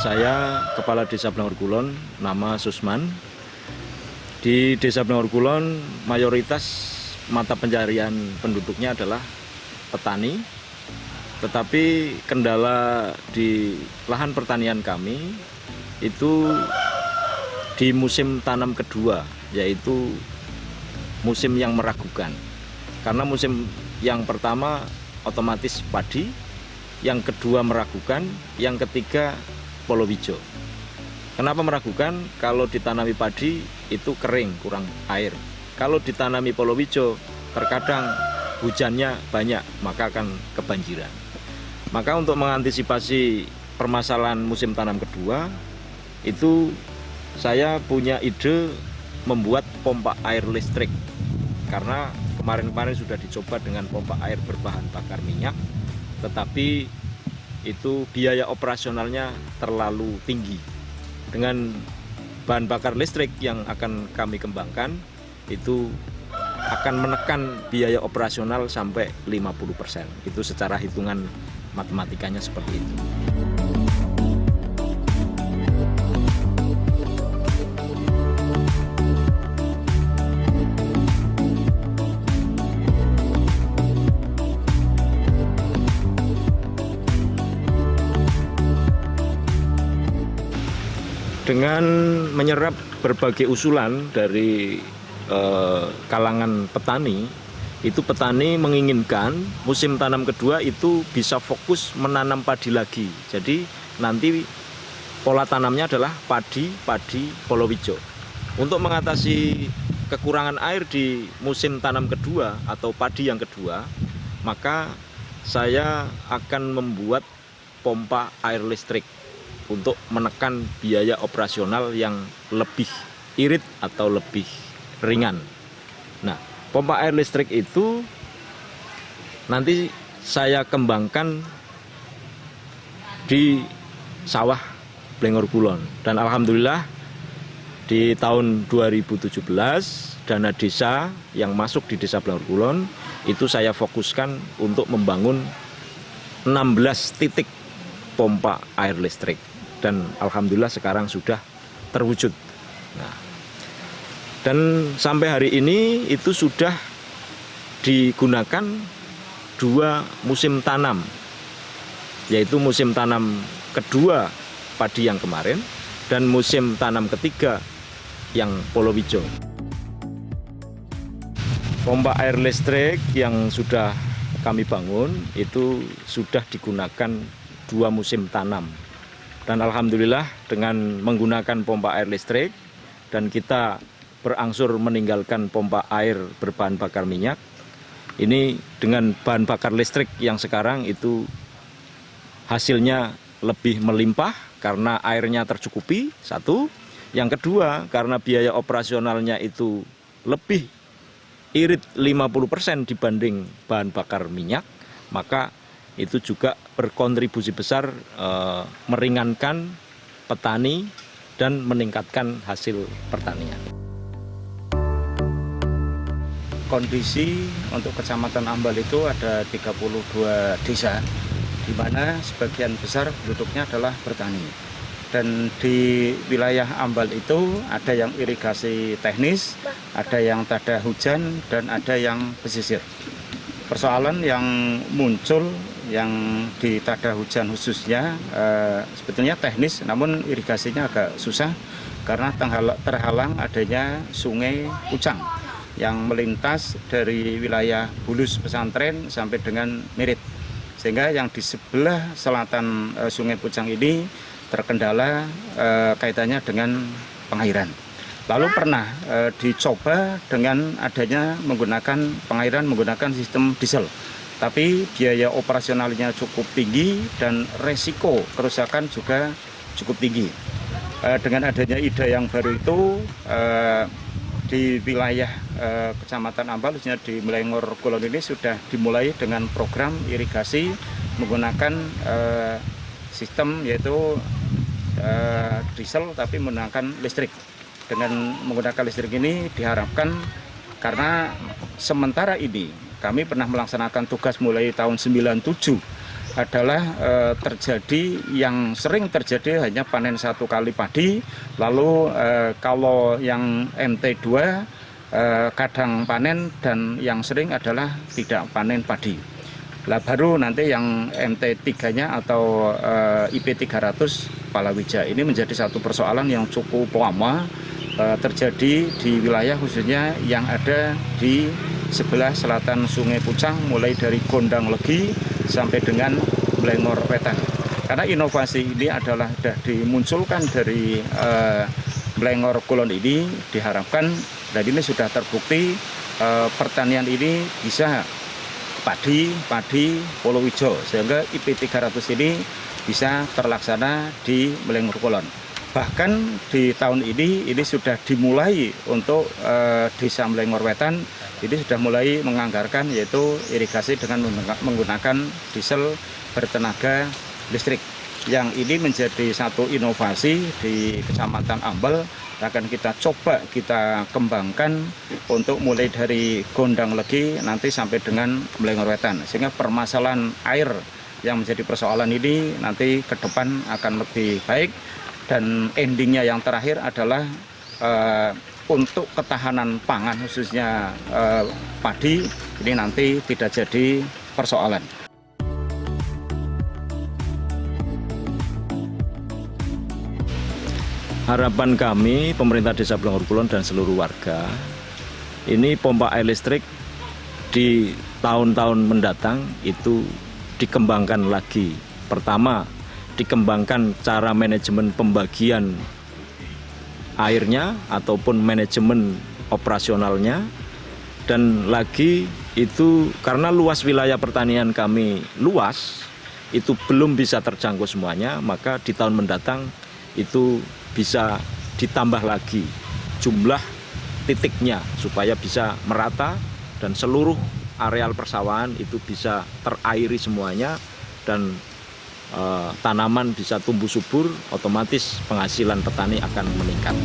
Saya Kepala Desa Blangor Kulon, nama Susman. Di Desa Blangor Kulon, mayoritas mata pencarian penduduknya adalah petani. Tetapi kendala di lahan pertanian kami itu di musim tanam kedua, yaitu musim yang meragukan. Karena musim yang pertama otomatis padi, yang kedua meragukan, yang ketiga palawija. Kenapa meragukan? Kalau ditanami padi itu kering, kurang air. Kalau ditanami palawija terkadang hujannya banyak, maka akan kebanjiran. Maka untuk mengantisipasi permasalahan musim tanam kedua, itu saya punya ide membuat pompa air listrik. Karena kemarin-kemarin sudah dicoba dengan pompa air berbahan bakar minyak, tetapi itu biaya operasionalnya terlalu tinggi. Dengan bahan bakar listrik yang akan kami kembangkan, itu akan menekan biaya operasional sampai 50%. Itu secara hitungan matematikanya seperti itu. Dengan menyerap berbagai usulan dari kalangan petani, itu petani menginginkan musim tanam kedua itu bisa fokus menanam padi lagi. Jadi nanti pola tanamnya adalah padi, palawija. Untuk mengatasi kekurangan air di musim tanam kedua atau padi yang kedua, maka saya akan membuat pompa air listrik untuk menekan biaya operasional yang lebih irit atau lebih ringan. Nah, pompa air listrik itu nanti saya kembangkan di sawah Blangor Kulon. Dan alhamdulillah di tahun 2017 dana desa yang masuk di Desa Blangor Kulon itu saya fokuskan untuk membangun 16 titik pompa air listrik. Dan alhamdulillah sekarang sudah terwujud. Nah, dan sampai hari ini itu sudah digunakan 2 musim tanam, yaitu musim tanam kedua padi yang kemarin dan musim tanam ketiga yang palawija. Pompa air listrik yang sudah kami bangun itu sudah digunakan 2 musim tanam. Dan alhamdulillah dengan menggunakan pompa air listrik dan kita berangsur meninggalkan pompa air berbahan bakar minyak, ini dengan bahan bakar listrik yang sekarang itu hasilnya lebih melimpah karena airnya tercukupi, satu. Yang kedua, karena biaya operasionalnya itu lebih irit 50% dibanding bahan bakar minyak, maka itu juga berkontribusi besar meringankan petani dan meningkatkan hasil pertanian. Kondisi untuk Kecamatan Ambal itu ada 32 desa, di mana sebagian besar penduduknya adalah bertani. Dan di wilayah Ambal itu ada yang irigasi teknis, ada yang tada hujan, dan ada yang pesisir. Persoalan yang muncul yang di tada hujan khususnya sebetulnya teknis, namun irigasinya agak susah karena terhalang adanya sungai Pucang yang melintas dari wilayah Bulus Pesantren sampai dengan Mirit, sehingga yang di sebelah selatan sungai Pucang ini terkendala kaitannya dengan pengairan. Lalu pernah dicoba dengan adanya menggunakan pengairan menggunakan sistem diesel, tapi biaya operasionalnya cukup tinggi dan resiko kerusakan juga cukup tinggi. Dengan adanya ide yang baru itu di wilayah Kecamatan Ambal, khususnya di Blangor Kulon ini sudah dimulai dengan program irigasi menggunakan sistem yaitu diesel tapi menggunakan listrik. Dengan menggunakan listrik ini diharapkan, karena sementara ini kami pernah melaksanakan tugas mulai tahun 97 adalah terjadi yang sering terjadi hanya panen 1 kali padi, lalu kalau yang MT2 kadang panen dan yang sering adalah tidak panen padi. Lah baru nanti yang MT3-nya atau IP300 palawija ini menjadi satu persoalan yang cukup lama terjadi di wilayah khususnya yang ada di sebelah selatan Sungai Pucang, mulai dari Gondang Legi sampai dengan Blengor Wetan. Karena inovasi ini adalah sudah dimunculkan dari Blengor Kulon ini, diharapkan dan ini sudah terbukti pertanian ini bisa padi, palawija, sehingga IP300 ini bisa terlaksana di Blengor Kulon. Bahkan di tahun ini sudah dimulai untuk Desa Blengor Wetan, ini sudah mulai menganggarkan yaitu irigasi dengan menggunakan diesel bertenaga listrik. Yang ini menjadi satu inovasi di Kecamatan Ambal, akan kita coba kita kembangkan untuk mulai dari Gondang Legi nanti sampai dengan Blengor Wetan, sehingga permasalahan air yang menjadi persoalan ini nanti ke depan akan lebih baik, dan endingnya yang terakhir adalah untuk ketahanan pangan khususnya padi ini nanti tidak jadi persoalan. Harapan kami, pemerintah Desa Blengor Kulon dan seluruh warga, ini pompa air listrik di tahun-tahun mendatang itu dikembangkan lagi. Pertama, dikembangkan cara manajemen pembagian airnya ataupun manajemen operasionalnya. Dan lagi itu karena luas wilayah pertanian kami luas, itu belum bisa terjangkau semuanya, maka di tahun mendatang itu bisa ditambah lagi jumlah titiknya supaya bisa merata dan seluruh areal persawahan itu bisa terairi semuanya dan tanaman bisa tumbuh subur, otomatis penghasilan petani akan meningkat.